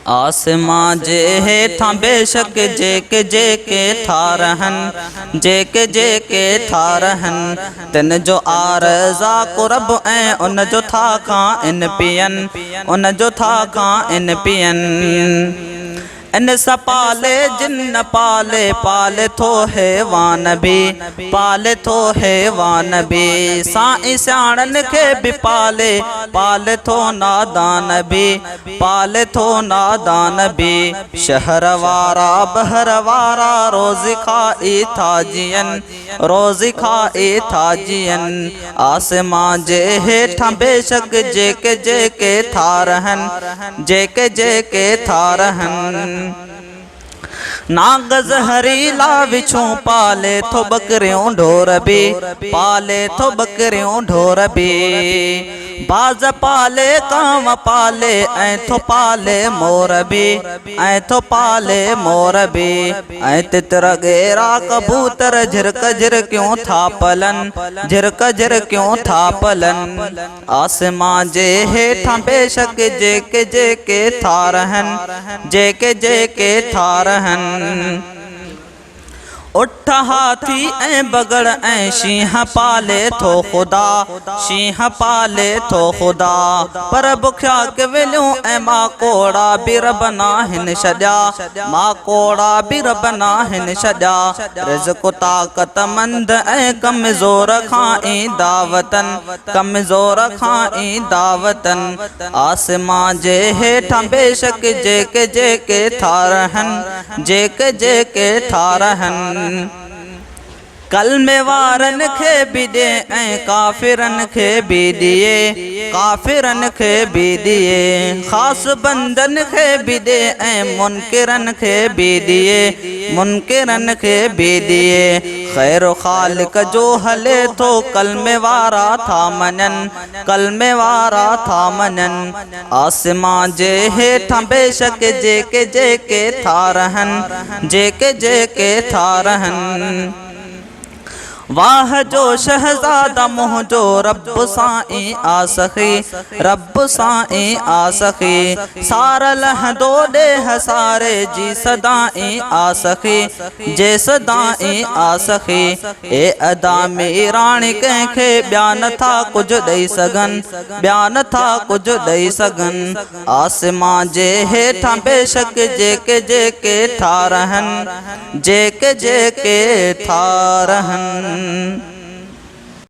आसमां जे हेठां बेशक जेके था रहन जेके था रहन तिन जो आरज़ा कुरब ऐं उन जो था खां इन पियन उन जो था खां इन पियन इन सपाले जिन पाले पाले थो हैवान भी पाले थो हैवान भी साईं सियाणन खे भी पाले पाले थो नादान भी पाले थो नादान भी शहर वारा बहर वारा रोज़ी खाई था जियन रोज़ी खाई था जियन आसमां जे हेठां बेशक जेके था रहन जेके था रहन नाग ज़हरीला विछूं पाले थो बकरियों ढोर भी पाले थो बकरियों ढोर भी बाज पाले कांव पाले ऐं थो पाले मोर भी ऐं थो पाले मोर भी ऐं तितर गेरा कबूतर झिरक झिरकियूं था पलन झिरक झिरकियूं था पलन आसमां जे हेठां बेशक जेके था रहन जेके था रहन उठ हाथी ऐं बगड़ ऐं शींह पाले थो ख़ुदा शींह पाले थो ख़ुदा पर बुखिया किविलियूं ऐं माकोड़ा बि रब नाहिन छॾिया माकोड़ा बि रब नाहिन छॾिया रिज़्क़ ताक़तमंद ऐं कमज़ोर खां ई दावतन कमज़ोर खां ई दावतन आसमां जे हेठां बेशक जेके था रहन जेके था रहन कलमे वारन खे भी दे ऐं काफ़िरन खे भी दिए काफ़िरन खे भी दिए ख़ास बंदन खे भी दे ऐं मुनकिरन खे भी दिए मुनकिरन के भी दिए खैर खालिक जो हले तो कलमे वारा था मनन कलमे वारा था मनन आसमां जे हेठां बेशक जेके था रहन जेके था रहन वाह जो शहजादा मुंहिंजो रब साईं आसखी रब साईं आसखी सार लहंदो ॾेह सारे जी सदाई आसखी जे सदाई आसखी ए अदा में राणी कंहिंखे ॿिया नथा कुझु ॾेई सघनि ॿिया नथा कुझु ॾेई सघनि आसमां जे हेठां बेशक जेके था रहन जेके था रहन